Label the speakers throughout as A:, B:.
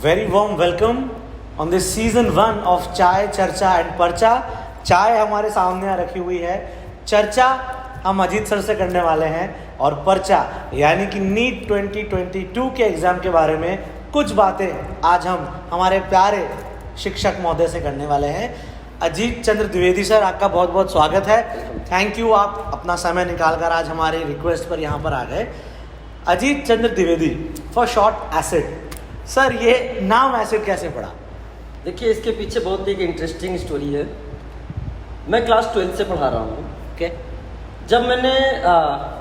A: very warm welcome on this season 1 of चाय चर्चा and पर्चा। चाय हमारे सामने रखी हुई है, चर्चा हम अजीत सर से करने वाले हैं और पर्चा यानी कि नीट 2022 के एग्ज़ाम के बारे में कुछ बातें आज हम हमारे प्यारे शिक्षक महोदय से करने वाले हैं। अजीत चंद्र द्विवेदी सर, आपका बहुत बहुत स्वागत है। थैंक यू, आप अपना समय निकाल कर आज हमारे रिक्वेस्ट पर यहाँ पर आ गए। Ajit Chandra Dwivedi for short acid. Sir, ये नाम एसिड कैसे पड़ा?
B: देखिए, इसके पीछे बहुत एक इंटरेस्टिंग स्टोरी है। मैं क्लास 12 से पढ़ा रहा हूँ।
A: ओके।
B: जब मैंने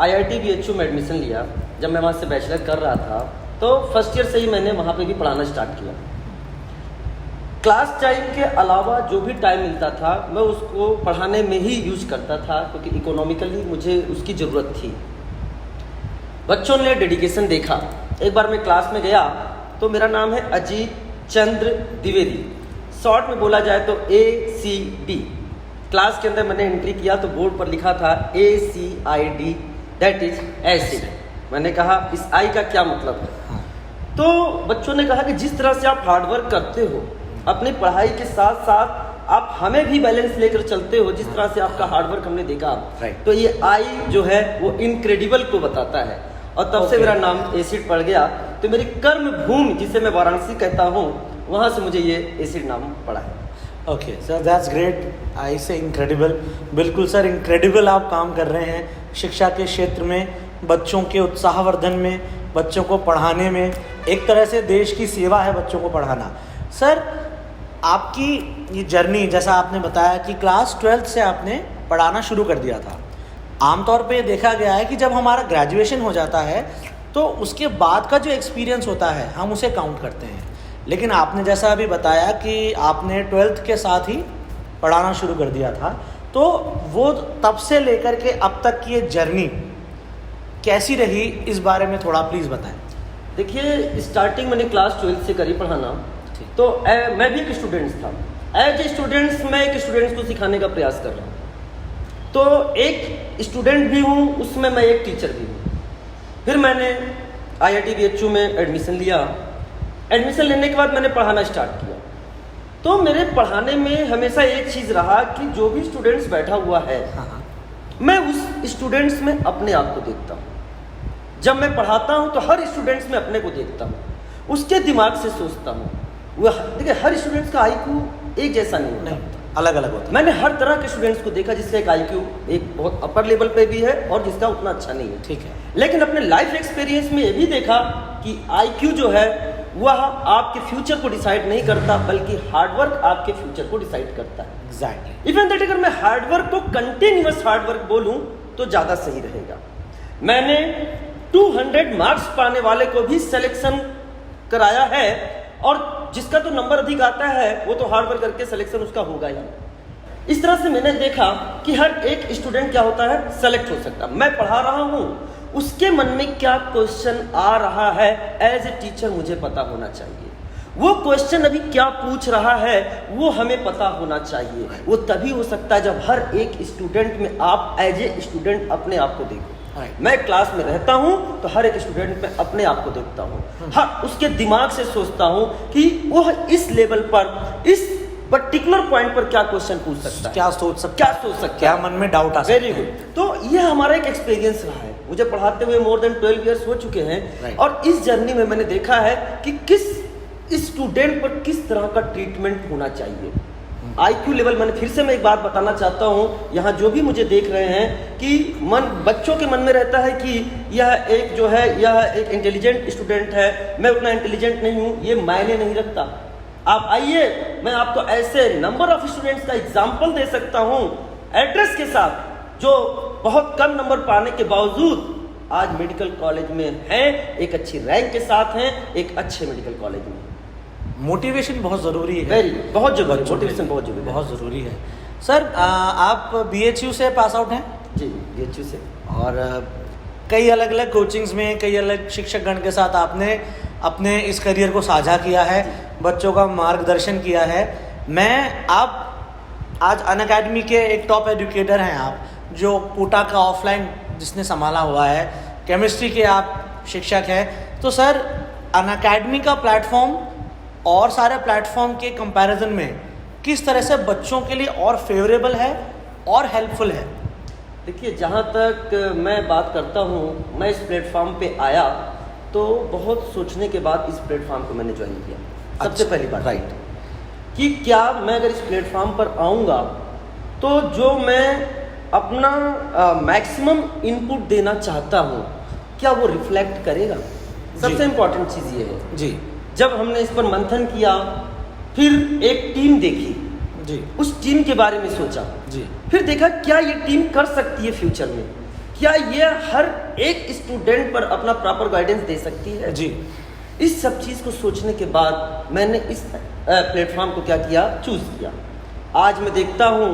B: IIT BHU में एडमिशन लिया, जब मैं वहाँ से बैचलर कर रहा था, तो फर्स्ट ईयर से ही मैंने वहाँ पे भी पढ़ाना स्टार्ट किया। क्लास टाइम के अलावा जो भी टाइम मिलता था मैं उसको पढ़ाने में ही यूज करता था, क्योंकि इकोनॉमिकली मुझे उसकी ज़रूरत थी। बच्चों ने डेडिकेशन देखा। एक बार मैं क्लास में गया तो मेरा नाम है अजीत चंद्र द्विवेदी, शॉर्ट में बोला जाए तो ACD। क्लास के अंदर मैंने एंट्री किया तो बोर्ड पर लिखा था ACID, दैट इज एसिड। मैंने कहा इस आई का क्या मतलब है? तो बच्चों ने कहा कि जिस तरह से आप हार्डवर्क करते हो, अपनी पढ़ाई के साथ साथ आप हमें भी बैलेंस लेकर चलते हो, जिस तरह से आपका हार्डवर्क हमने देखा, तो ये आई जो है वो इनक्रेडिबल को बताता है। और तब से मेरा नाम एसिड पड़ गया। तो मेरी कर्म भूमि, जिसे मैं वाराणसी कहता हूँ, वहाँ से मुझे ये एसिड नाम पड़ा है।
A: Okay sir, that's great. I say incredible. बिल्कुल सर, इनक्रेडिबल आप काम कर रहे हैं शिक्षा के क्षेत्र में, बच्चों के उत्साहवर्धन में, बच्चों को पढ़ाने में। एक तरह से देश की सेवा है बच्चों को पढ़ाना। सर, आपकी ये जर्नी, जैसा आपने बताया कि क्लास 12 से आपने पढ़ाना शुरू कर दिया था। आमतौर पे देखा गया है कि जब हमारा ग्रेजुएशन हो जाता है तो उसके बाद का जो एक्सपीरियंस होता है हम उसे काउंट करते हैं, लेकिन आपने जैसा अभी बताया कि आपने 12th के साथ ही पढ़ाना शुरू कर दिया था, तो वो तब से लेकर के अब तक की ये जर्नी कैसी रही, इस बारे में थोड़ा प्लीज़ बताएं।
B: देखिए, स्टार्टिंग मैंने क्लास 12 से करी पढ़ाना, तो मैं भी एक स्टूडेंट था। एज ए स्टूडेंट्स मैं एक स्टूडेंट्स को सिखाने का प्रयास कर रहा हूँ। तो एक स्टूडेंट भी हूँ, उसमें मैं एक टीचर भी हूँ। फिर मैंने IIT BHU में एडमिशन लिया। एडमिशन लेने के बाद मैंने पढ़ाना स्टार्ट किया। तो मेरे पढ़ाने में हमेशा एक चीज़ रहा कि जो भी स्टूडेंट्स बैठा हुआ है, मैं उस स्टूडेंट्स में अपने आप को देखता हूँ। जब मैं पढ़ाता हूँ तो हर स्टूडेंट्स में अपने को देखता हूँ, उसके दिमाग से सोचता हूँ। वह देखिए, हर स्टूडेंट्स का IQ एक जैसा नहीं होता,
A: अलग अलग होता है।
B: मैंने हर तरह के स्टूडेंट्स को देखा, जिसका एक IQ एक बहुत अपर लेवल पे भी है और जिसका उतना अच्छा नहीं है।
A: ठीक है। लेकिन
B: लेकिन अपने लाइफ एक्सपीरियंस में ये भी देखा कि IQ जो है वह आपके फ्यूचर को डिसाइड नहीं करता, बल्कि हार्डवर्क आपके फ्यूचर को डिसाइड करता है।
A: एग्जैक्टली।
B: इवन दैट अगर मैं हार्डवर्क को कंटिन्यूअस हार्डवर्क बोलूं तो ज़्यादा सही रहेगा। मैंने 200 मार्क्स पाने वाले को भी सिलेक्शन कराया है, और जिसका तो नंबर अधिक आता है वो तो हार्ड वर्क करके सिलेक्शन उसका होगा ही। इस तरह से मैंने देखा कि हर एक स्टूडेंट क्या होता है, सेलेक्ट हो सकता। मैं पढ़ा रहा हूँ, उसके मन में क्या क्वेश्चन आ रहा है, एज ए टीचर मुझे पता होना चाहिए। वो क्वेश्चन अभी क्या पूछ रहा है वो हमें पता होना चाहिए। वो तभी हो सकता है जब हर एक स्टूडेंट में आप एज ए स्टूडेंट अपने आप को देखो। मैं क्लास में रहता हूं तो हर एक स्टूडेंट में अपने आप को देखता हूं, हाँ, उसके दिमाग से सोचता हूं कि वह इस लेवल पर, इस पर्टिकुलर पॉइंट पर क्या क्वेश्चन पूछ सकता है, क्या सोच सकता है,
A: क्या मन में डाउट आ सकता है।
B: Very good. तो यह हमारा एक एक्सपीरियंस रहा है। मुझे पढ़ाते हुए मोर देन 12 ईयर्स हो चुके हैं, और इस जर्नी में मैंने देखा है कि किस स्टूडेंट पर किस तरह का ट्रीटमेंट होना चाहिए। IQ लेवल, मैंने फिर से मैं एक बात बताना चाहता हूँ, यहाँ जो भी मुझे देख रहे हैं कि बच्चों के मन में रहता है कि यह एक जो है, यह एक इंटेलिजेंट स्टूडेंट है, मैं उतना इंटेलिजेंट नहीं हूँ। ये मायने नहीं रखता। आप आइए, मैं आपको ऐसे नंबर ऑफ स्टूडेंट्स का एग्जाम्पल दे सकता हूँ एड्रेस के साथ, जो बहुत कम नंबर पाने के बावजूद आज मेडिकल कॉलेज में हैं, एक अच्छी रैंक के साथ हैं, एक अच्छे मेडिकल कॉलेज में।
A: मोटिवेशन बहुत ज़रूरी है।
B: बहुत जरूरी, मोटिवेशन बहुत जरूरी,
A: बहुत ज़रूरी है। सर, आप BHU से पास आउट हैं?
B: जी, BHU से।
A: और कई अलग अलग कोचिंग्स में, कई अलग शिक्षकगण के साथ आपने अपने इस करियर को साझा किया है, बच्चों का मार्गदर्शन किया है। आप आज अनअकैडमी के एक टॉप एजुकेटर हैं, आप जो कोटा का ऑफलाइन जिसने संभाला हुआ है, केमिस्ट्री के आप शिक्षक हैं। तो सर, अनअकैडमी का प्लेटफॉर्म और सारे प्लेटफॉर्म के कंपैरिजन में किस तरह से बच्चों के लिए और फेवरेबल है और हेल्पफुल है?
B: देखिए, जहाँ तक मैं बात करता हूँ, मैं इस प्लेटफॉर्म पे आया तो बहुत सोचने के बाद इस प्लेटफॉर्म को मैंने ज्वाइन किया। सबसे पहली बात
A: राइट,
B: कि क्या मैं अगर इस प्लेटफॉर्म पर आऊँगा तो जो मैं अपना मैक्सिमम इनपुट देना चाहता हूँ, क्या वो रिफ्लेक्ट करेगा? सबसे इम्पॉर्टेंट चीज़ ये है
A: जी
B: जब हमने इस पर मंथन किया, फिर एक टीम देखी,
A: जी
B: उस टीम के बारे में सोचा,
A: जी
B: फिर देखा क्या ये टीम कर सकती है फ्यूचर में, क्या ये हर एक स्टूडेंट पर अपना प्रॉपर गाइडेंस दे सकती है
A: जी।
B: इस सब चीज़ को सोचने के बाद मैंने इस प्लेटफॉर्म को क्या किया, चूज़ किया। आज मैं देखता हूँ,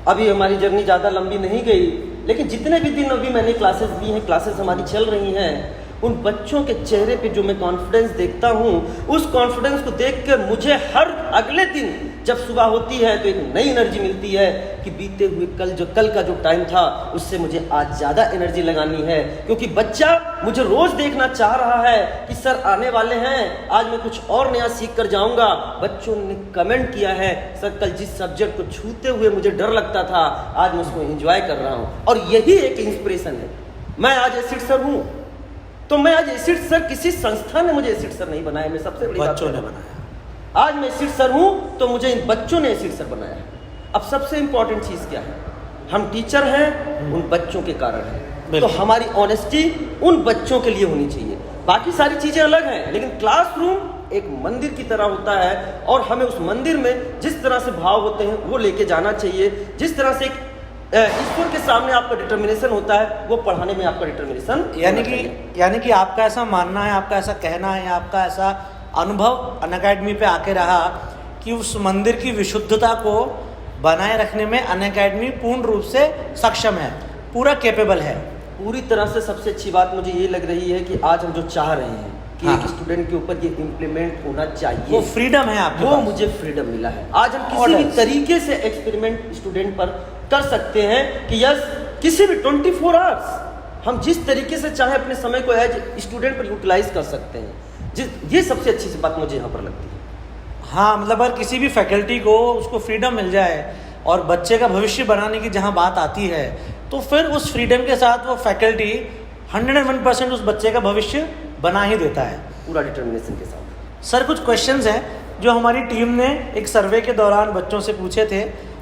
B: अभी हमारी जर्नी ज़्यादा लंबी नहीं गई, लेकिन जितने भी दिन अभी मैंने क्लासेस दी हैं, क्लासेस हमारी चल रही हैं, उन बच्चों के चेहरे पे जो मैं कॉन्फिडेंस देखता हूँ, उस कॉन्फिडेंस को देखकर मुझे हर अगले दिन जब सुबह होती है तो एक नई एनर्जी मिलती है कि बीते हुए कल का जो टाइम था उससे मुझे आज ज़्यादा एनर्जी लगानी है, क्योंकि बच्चा मुझे रोज़ देखना चाह रहा है कि सर आने वाले हैं, आज मैं कुछ और नया सीख कर जाऊँगा। बच्चों ने कमेंट किया है, सर कल जिस सब्जेक्ट को छूते हुए मुझे डर लगता था, आज मैं उसको एंजॉय कर रहा हूँ। और यही एक इंस्पिरेशन है। मैं आज एसिड सर हूँ तो मैं आज एसिड सर, किसी संस्था ने मुझे एसिड सर नहीं बनाया, मैं सबसे बड़ी
A: बच्चों ने बनाया।
B: आज मैं एसिड सर हूँ तो मुझे इन बच्चों ने एसिड सर बनाया है। अब सबसे इंपॉर्टेंट चीज़ क्या है, हम टीचर हैं उन बच्चों के कारण है, तो हमारी ऑनेस्टी उन बच्चों के लिए होनी चाहिए। बाकी सारी चीज़ें अलग हैं, लेकिन क्लासरूम एक मंदिर की तरह होता है और हमें उस मंदिर में जिस तरह से भाव होते हैं वो लेके जाना चाहिए। जिस तरह से ईश्वर के सामने आपका डिटर्मिनेशन होता है, वो पढ़ाने में आपका डिटर्मिनेशन
A: यानी कि आपका ऐसा मानना है, आपका ऐसा कहना है, आपका ऐसा अनुभव अनअकैडमी पे आके रहा कि उस मंदिर की विशुद्धता को बनाए रखने में अनअकैडमी पूर्ण रूप से सक्षम है, पूरा कैपेबल है
B: पूरी तरह से। सबसे अच्छी बात मुझे ये लग रही है कि आज हम जो चाह रहे हैं कि एक स्टूडेंट के ऊपर ये इम्प्लीमेंट होना चाहिए,
A: वो फ्रीडम है आपके
B: वो
A: पास।
B: मुझे फ्रीडम मिला है। आज हम किसी भी तरीके से एक्सपेरिमेंट स्टूडेंट पर कर सकते हैं कि यस, किसी भी 24 आवर्स हम जिस तरीके से चाहे अपने समय को एज स्टूडेंट पर यूटिलाइज कर सकते हैं। ये सबसे अच्छी सी बात मुझे यहाँ पर लगती है।
A: हाँ, मतलब अगर किसी भी फैकल्टी को उसको फ्रीडम मिल जाए और बच्चे का भविष्य बनाने की जहाँ बात आती है, तो फिर उस फ्रीडम के साथ वो फैकल्टी 101% उस बच्चे का भविष्य बना ही देता है,
B: पूरा डिटर्मिनेशन के साथ।
A: सर कुछ क्वेश्चंस हैं जो हमारी टीम ने एक सर्वे के दौरान बच्चों से पूछे थे,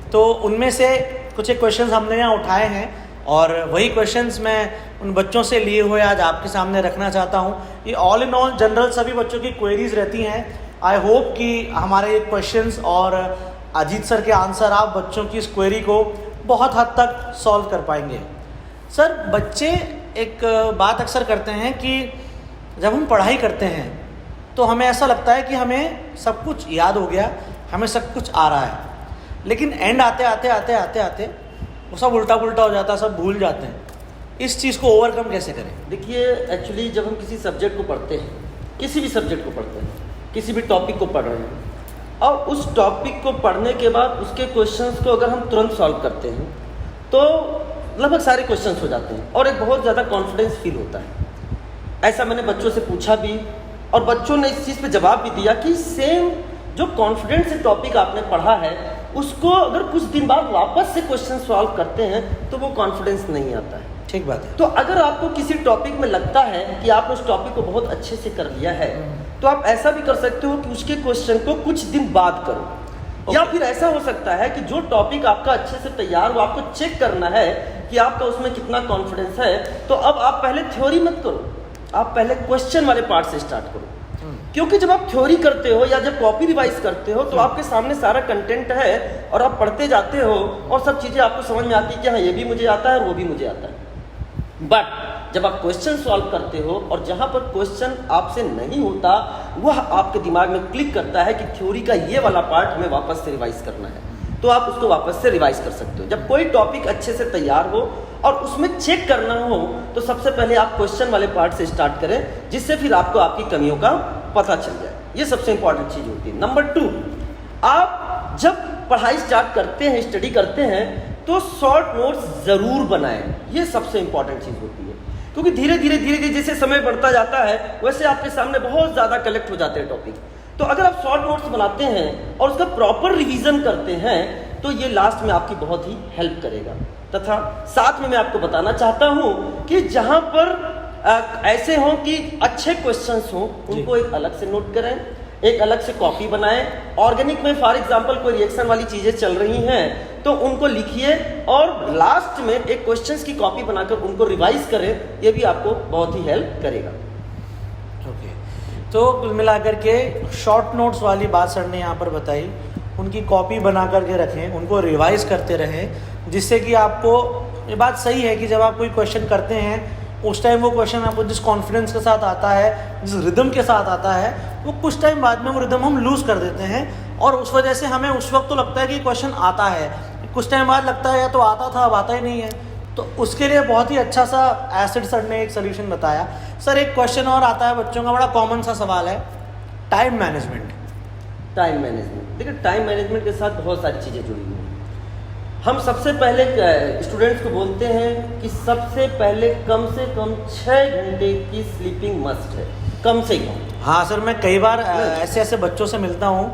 A: तो उनमें से कुछ एक क्वेश्चंस हमने यहाँ उठाए हैं और वही क्वेश्चंस मैं उन बच्चों से लिए हुए आज आपके सामने रखना चाहता हूँ। ये ऑल इन ऑल जनरल सभी बच्चों की क्वेरीज रहती हैं। आई होप कि हमारे ये क्वेश्चंस और अजीत सर के आंसर आप बच्चों की इस क्वेरी को बहुत हद तक सॉल्व कर पाएंगे। सर, बच्चे एक बात अक्सर करते हैं कि जब हम पढ़ाई करते हैं तो हमें ऐसा लगता है कि हमें सब कुछ याद हो गया, हमें सब कुछ आ रहा है, लेकिन एंड आते आते वो सब उल्टा पुल्टा हो जाता है, सब भूल जाते हैं। इस चीज़ को ओवरकम कैसे करें?
B: देखिए, एक्चुअली जब हम किसी सब्जेक्ट को पढ़ते हैं, किसी भी सब्जेक्ट को पढ़ते हैं, किसी भी टॉपिक को पढ़ रहे हैं और उस टॉपिक को पढ़ने के बाद उसके क्वेश्चंस को अगर हम तुरंत सॉल्व करते हैं तो लगभग सारे क्वेश्चंस हो जाते हैं और एक बहुत ज़्यादा कॉन्फिडेंस फील होता है। ऐसा मैंने बच्चों से पूछा भी और बच्चों ने इस चीज़ पे जवाब भी दिया कि सेम जो कॉन्फिडेंस से टॉपिक आपने पढ़ा है उसको अगर कुछ दिन बाद वापस से क्वेश्चन सॉल्व करते हैं तो वो कॉन्फिडेंस नहीं आता है।
A: ठीक बात है।
B: तो अगर आपको किसी टॉपिक में लगता है कि आपने उस टॉपिक को बहुत अच्छे से कर लिया है तो आप ऐसा भी कर सकते हो कि उसके क्वेश्चन को कुछ दिन बाद करो। या फिर ऐसा हो सकता है कि जो टॉपिक आपका अच्छे से तैयार हो, आपको चेक करना है कि आपका उसमें कितना कॉन्फिडेंस है, तो अब आप पहले थ्योरी मत करो, आप पहले क्वेश्चन वाले पार्ट से स्टार्ट करो। क्योंकि जब आप थ्योरी करते हो या जब कॉपी रिवाइज करते हो तो आपके सामने सारा कंटेंट है और आप पढ़ते जाते हो और सब चीज़ें आपको समझ में आती है कि हाँ, ये भी मुझे आता है और वो भी मुझे आता है। बट जब आप क्वेश्चन सॉल्व करते हो और जहाँ पर क्वेश्चन आपसे नहीं होता वह आपके दिमाग में क्लिक करता है कि थ्योरी का ये वाला पार्ट हमें वापस से रिवाइज करना है, तो आप उसको वापस से रिवाइज कर सकते हो। जब कोई टॉपिक अच्छे से तैयार हो और उसमें चेक करना हो तो सबसे पहले आप क्वेश्चन वाले पार्ट से स्टार्ट करें, जिससे फिर आपको आपकी कमियों का पता चल जाए। ये सबसे इंपॉर्टेंट चीज़ होती है। नंबर 2, आप जब पढ़ाई स्टार्ट करते हैं, स्टडी करते हैं, तो शॉर्ट नोट्स ज़रूर बनाएं। ये सबसे इंपॉर्टेंट चीज़ होती है, क्योंकि धीरे धीरे जैसे समय बढ़ता जाता है वैसे आपके सामने बहुत ज़्यादा कलेक्ट हो जाते हैं टॉपिक। तो अगर आप शॉर्ट नोट्स बनाते हैं और उसका प्रॉपर रिवीजन करते हैं तो ये लास्ट में आपकी बहुत ही हेल्प करेगा। तथा साथ में मैं आपको बताना चाहता हूं कि जहां पर ऐसे हों कि अच्छे क्वेश्चंस हों उनको एक अलग से नोट करें, एक अलग से कॉपी बनाएं। ऑर्गेनिक में फॉर एग्जांपल कोई रिएक्शन वाली चीजें चल रही हैं तो उनको लिखिए और लास्ट में एक क्वेश्चंस की कॉपी बनाकर उनको रिवाइज करें, ये भी आपको बहुत ही हेल्प करेगा।
A: ओके, तो कुल मिलाकर के शॉर्ट नोट्स वाली बात सर ने यहाँ पर बताई, उनकी कॉपी बना करके रखें, उनको रिवाइज करते रहें, जिससे कि आपको ये बात सही है कि जब आप कोई क्वेश्चन करते हैं उस टाइम वो क्वेश्चन आपको जिस कॉन्फिडेंस के साथ आता है, जिस रिदम के साथ आता है, वो कुछ टाइम बाद में वो रिदम हम लूज़ कर देते हैं और उस वजह से हमें उस वक्त तो लगता है कि क्वेश्चन आता है, कुछ टाइम बाद लगता है या तो आता था अब आता ही नहीं है। तो उसके लिए बहुत ही अच्छा सा एसिड सर ने एक सोल्यूशन बताया। सर एक क्वेश्चन और आता है बच्चों का, बड़ा कॉमन सा सवाल है, टाइम मैनेजमेंट।
B: टाइम मैनेजमेंट, देखिए टाइम मैनेजमेंट के साथ बहुत सारी चीज़ें जुड़ी हुई हैं। हम सबसे पहले स्टूडेंट्स को बोलते हैं कि सबसे पहले कम से कम 6 घंटे की स्लीपिंग मस्ट है, कम से कम।
A: हाँ सर, मैं कई बार ऐसे ऐसे बच्चों से मिलता हूँ,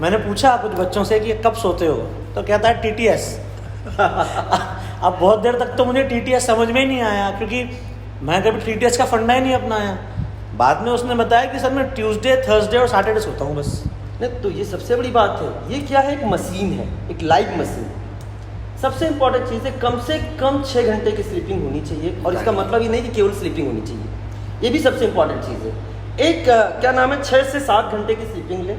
A: मैंने पूछा कुछ बच्चों से कि कब सोते हो, तो कहता है TTS। अब बहुत देर तक तो मुझे TTS समझ में ही नहीं आया, क्योंकि मैं कभी TTS का फंडा ही नहीं अपनाया। बाद में उसने बताया कि सर मैं ट्यूसडे, थर्सडे और सैटरडे सोता हूँ बस।
B: नहीं तो ये सबसे बड़ी बात है, ये क्या है, एक मशीन है, एक लाइव मशीन। सबसे इंपॉर्टेंट चीज़ है कम से कम 6 घंटे की स्लीपिंग होनी चाहिए, और इसका मतलब ये नहीं कि केवल स्लीपिंग होनी चाहिए, ये भी सबसे इंपॉर्टेंट चीज़ है। एक क्या नाम है, 6 से 7 घंटे की स्लीपिंग लें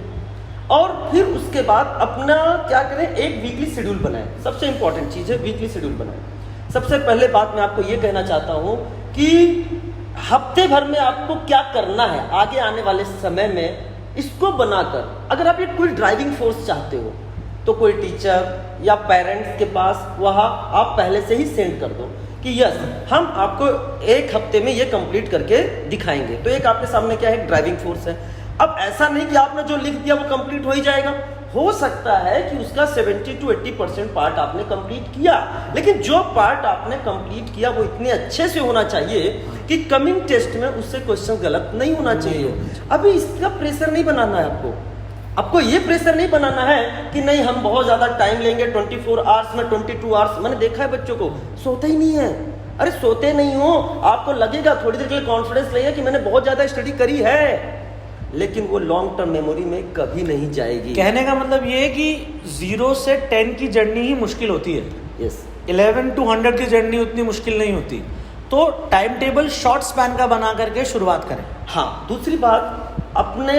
B: और फिर उसके बाद अपना क्या करें, एक वीकली शेड्यूल बनाएं। सबसे इंपॉर्टेंट चीज़ है वीकली शेड्यूल बनाएं। सबसे पहले बात मैं आपको ये कहना चाहता हूँ कि हफ्ते भर में आपको क्या करना है आगे आने वाले समय में, इसको बनाकर अगर आप एक कोई ड्राइविंग फोर्स चाहते हो तो कोई टीचर या पेरेंट्स के पास वहाँ आप पहले से ही सेंड कर दो कि यस हम आपको एक हफ्ते में ये कंप्लीट करके दिखाएंगे। तो एक आपके सामने क्या है, ड्राइविंग फोर्स है। अब ऐसा नहीं कि आपने जो लिख दिया वो कंप्लीट हो ही जाएगा, हो सकता है कि उसका 70 to 80% पार्ट आपने कंप्लीट किया, लेकिन जो पार्ट आपने कंप्लीट किया वो इतने अच्छे से होना चाहिए कि कमिंग टेस्ट में उससे क्वेश्चन गलत नहीं होना चाहिए। अभी इसका प्रेशर नहीं बनाना है आपको ये प्रेशर नहीं बनाना है कि नहीं हम बहुत ज़्यादा टाइम लेंगे, 24 आवर्स में 22 आवर्स। मैंने देखा है बच्चों को सोते ही नहीं है। अरे सोते नहीं हो, आपको लगेगा थोड़ी देर के लिए कॉन्फिडेंस लगेगा कि मैंने बहुत ज़्यादा स्टडी करी है, लेकिन वो लॉन्ग टर्म मेमोरी में कभी नहीं जाएगी।
A: कहने का मतलब ये है कि 0 से 10 की जर्नी ही मुश्किल होती है।
B: यस,
A: 11 to 100 की जर्नी उतनी मुश्किल नहीं होती। तो टाइम टेबल शॉर्ट स्पैन का बना करके शुरुआत करें।
B: हाँ, दूसरी बात, अपने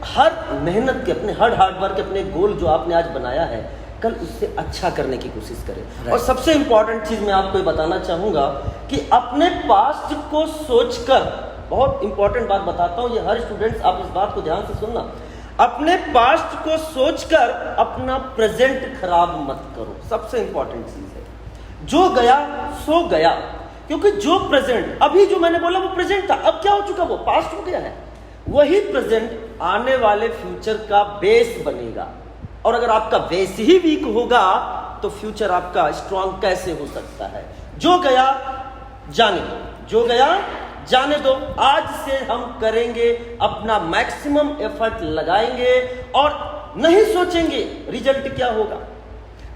B: हर मेहनत के, अपने हर हार्ड वर्क के, अपने गोल जो आपने आज बनाया है कल उससे अच्छा करने की कोशिश करें। और सबसे इंपॉर्टेंट चीज मैं आपको ये बताना चाहूंगा कि अपने पास्ट को सोचकर, बहुत इंपॉर्टेंट बात बताता हूँ, ये हर स्टूडेंट्स आप इस बात को ध्यान से सुनना, अपने पास्ट को सोचकर अपना प्रेजेंट खराब मत करो। सबसे इंपॉर्टेंट चीज है, जो गया सो गया, क्योंकि जो प्रेजेंट, अभी जो मैंने बोला वो प्रेजेंट था, अब क्या हो चुका, वो पास्ट हो गया है। वही प्रेजेंट आने वाले फ्यूचर का बेस बनेगा, और अगर आपका बेस ही वीक होगा तो फ्यूचर आपका स्ट्रांग कैसे हो सकता है। जो गया जाने दो, जो गया जाने दो। आज से हम करेंगे, अपना मैक्सिमम एफर्ट लगाएंगे और नहीं सोचेंगे रिजल्ट क्या होगा,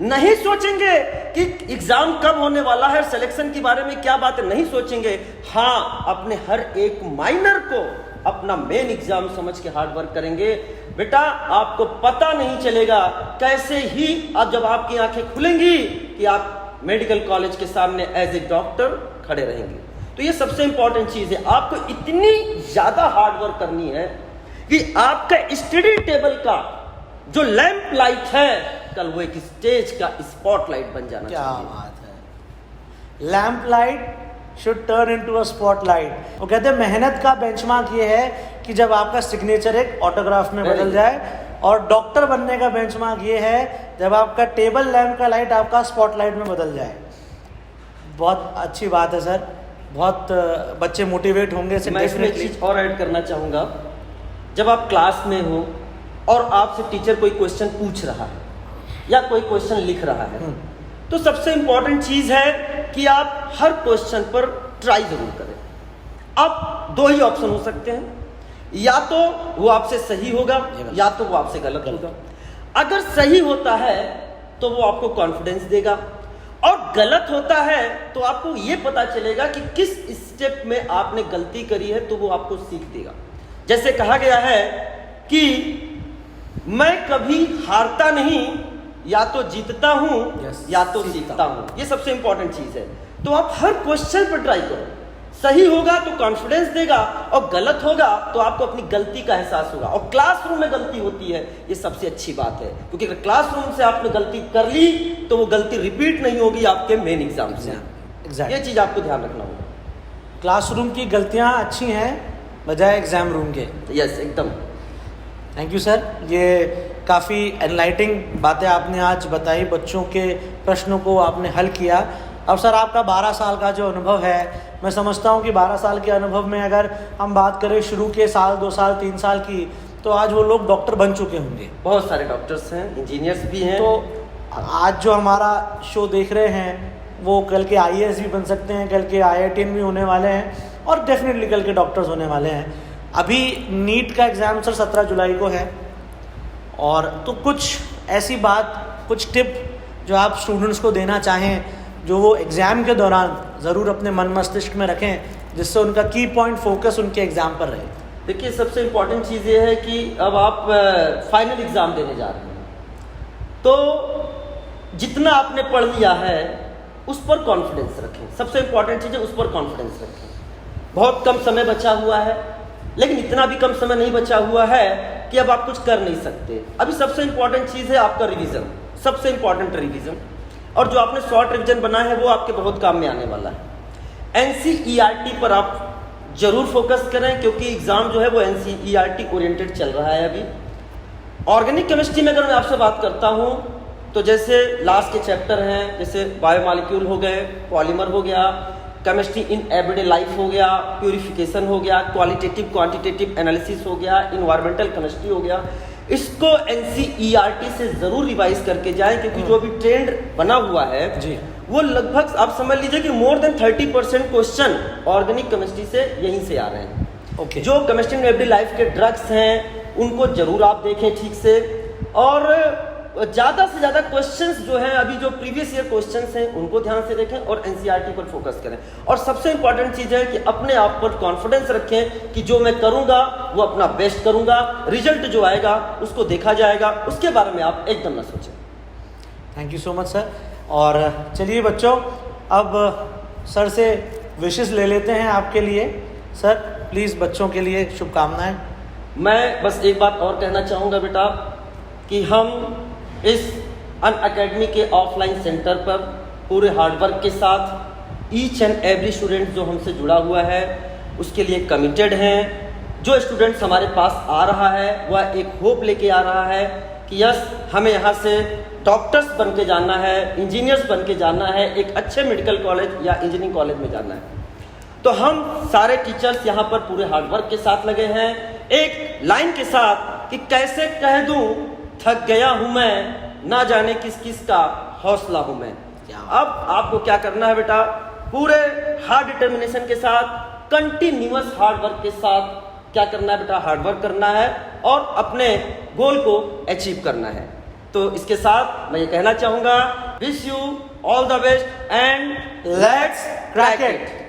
B: नहीं सोचेंगे कि एग्जाम कब होने वाला है, सिलेक्शन के बारे में क्या बात है, नहीं सोचेंगे। हाँ, अपने हर एक माइनर को अपना मेन एग्जाम समझ के हार्ड वर्क करेंगे। बेटा आपको पता नहीं चलेगा कैसे ही अब जब आपकी आंखें खुलेंगी कि आप मेडिकल कॉलेज के सामने एज ए डॉक्टर खड़े रहेंगे। तो ये सबसे इंपॉर्टेंट चीज है, आपको इतनी ज्यादा हार्ड वर्क करनी है कि आपका स्टडी टेबल का जो लैंप लाइट है कल वो एक स्टेज का स्पॉटलाइट बन जाना चाहिए।
A: क्या बात है, lamp light should turn into a spotlight. वो कहते हैं मेहनत का बेंचमार्क ये है कि जब आपका सिग्नेचर एक ऑटोग्राफ में बदल जाए, और डॉक्टर बनने का बेंचमार्क ये है जब आपका टेबल लैंप का लाइट आपका स्पॉटलाइट में बदल जाए। बहुत अच्छी बात है सर, बहुत बच्चे मोटिवेट होंगे।
B: मैं इसमें एक चीज और ऐड करना चाहूँगा, जब आप क्लास में हो और आपसे टीचर कोई क्वेश्चन पूछ रहा है या कोई क्वेश्चन लिख रहा है, तो सबसे इंपॉर्टेंट चीज है कि आप हर क्वेश्चन पर ट्राई जरूर करें। अब 2 ही ऑप्शन हो सकते हैं, या तो वो आपसे सही होगा या तो वो आपसे गलत होगा। अगर सही होता है तो वो आपको कॉन्फिडेंस देगा, और गलत होता है तो आपको ये पता चलेगा कि किस स्टेप में आपने गलती करी है, तो वो आपको सीख देगा। जैसे कहा गया है कि मैं कभी हारता नहीं, या तो जीतता हूं या तो सीखता हूं। ये सबसे इंपॉर्टेंट चीज है। तो आप हर क्वेश्चन पर ट्राई करो, सही होगा तो कॉन्फिडेंस देगा, और गलत होगा तो आपको अपनी गलती का एहसास होगा। और क्लासरूम में गलती होती है, ये सबसे अच्छी बात है, क्योंकि अगर क्लासरूम से आपने गलती कर ली तो वो गलती रिपीट नहीं होगी आपके मेन एग्जाम से। ये चीज आपको ध्यान रखना होगा।
A: क्लासरूम की गलतियां अच्छी हैं बजाय एग्जाम रूम के।
B: यस, एकदम।
A: थैंक यू सर, ये काफ़ी एनलाइटिंग बातें आपने आज बताई, बच्चों के प्रश्नों को आपने हल किया। अब सर आपका 12 साल का जो अनुभव है, मैं समझता हूँ कि 12 साल के अनुभव में अगर हम बात करें शुरू के साल 2 साल 3 साल की, तो आज वो लोग डॉक्टर बन चुके होंगे।
B: बहुत सारे डॉक्टर्स हैं, इंजीनियर्स भी हैं।
A: तो आज जो हमारा शो देख रहे हैं वो कल के IAS भी बन सकते हैं, कल के IITian भी होने वाले हैं, और डेफिनेटली कल के डॉक्टर्स होने वाले हैं। अभी नीट का एग्ज़ाम सर 17 जुलाई को है, और तो कुछ ऐसी बात, कुछ टिप जो आप स्टूडेंट्स को देना चाहें, जो वो एग्ज़ाम के दौरान ज़रूर अपने मन मस्तिष्क में रखें, जिससे उनका की पॉइंट फोकस उनके एग्ज़ाम पर रहे।
B: देखिए, सबसे इम्पॉर्टेंट चीज़ ये है कि अब आप फाइनल एग्ज़ाम देने जा रहे हैं, तो जितना आपने पढ़ लिया है उस पर कॉन्फिडेंस रखें। सबसे इम्पॉर्टेंट चीज़ है, उस पर कॉन्फिडेंस रखें। बहुत कम समय बचा हुआ है, लेकिन इतना भी कम समय नहीं बचा हुआ है कि अब आप कुछ कर नहीं सकते। अभी सबसे इम्पॉर्टेंट चीज़ है आपका रिवीजन, सबसे इम्पॉर्टेंट रिवीजन। और जो आपने शॉर्ट रिवीजन बनाया है वो आपके बहुत काम में आने वाला है। NCERT पर आप जरूर फोकस करें, क्योंकि एग्जाम जो है वो NCERT ओरिएंटेड चल रहा है अभी। ऑर्गेनिक केमिस्ट्री में अगर मैं आपसे बात करता हूँ, तो जैसे लास्ट के चैप्टर हैं, जैसे बायोमॉलिक्यूल हो गए, पॉलीमर हो गया, केमिस्ट्री इन एवरीडे लाइफ हो गया, प्यूरिफिकेशन हो गया, क्वालिटेटिव क्वांटिटेटिव एनालिसिस हो गया, इन्वायरमेंटल केमिस्ट्री हो गया। इसको NCERT से जरूर रिवाइज करके जाएं, क्योंकि जो भी ट्रेंड बना हुआ है जी, वो लगभग आप समझ लीजिए कि more than 30% question organic chemistry से यहीं से आ रहे हैं। ओके। जो केमिस्ट्री इन एवरीडे लाइफ के ड्रग्स हैं उनको जरूर आप देखें ठीक से, और ज़्यादा से ज़्यादा क्वेश्चंस जो हैं, अभी जो प्रीवियस ईयर क्वेश्चंस हैं उनको ध्यान से देखें, और NCERT पर फोकस करें। और सबसे इंपॉर्टेंट चीज़ है कि अपने आप पर कॉन्फिडेंस रखें कि जो मैं करूंगा वो अपना बेस्ट करूंगा, रिजल्ट जो आएगा उसको देखा जाएगा, उसके बारे में आप एकदम ना सोचें।
A: Thank you so much sir. और चलिए बच्चों, अब सर से विशेस ले लेते हैं आपके लिए। सर प्लीज़ बच्चों के लिए शुभकामनाएं।
B: मैं बस एक बात और कहना चाहूँगा बेटा, कि हम इस अनअकैडमी के ऑफलाइन सेंटर पर पूरे हार्डवर्क के साथ ईच एंड एवरी स्टूडेंट जो हमसे जुड़ा हुआ है उसके लिए कमिटेड हैं। जो स्टूडेंट्स हमारे पास आ रहा है वह एक होप लेके आ रहा है कि यस, हमें यहाँ से डॉक्टर्स बन के जाना है, इंजीनियर्स बन के जाना है, एक अच्छे मेडिकल कॉलेज या इंजीनियरिंग कॉलेज में जाना है। तो हम सारे टीचर्स यहाँ पर पूरे हार्डवर्क के साथ लगे हैं, एक लाइन के साथ कि कैसे कह दूं थक गया हूं मैं, ना जाने किस किस का हौसला हूं मैं। अब आपको क्या करना है बेटा, पूरे हार्ड डिटर्मिनेशन के साथ, कंटिन्यूअस हार्ड वर्क के साथ क्या करना है बेटा, हार्ड वर्क करना है और अपने गोल को अचीव करना है। तो इसके साथ मैं ये कहना चाहूंगा, wish you all the best and let's crack it.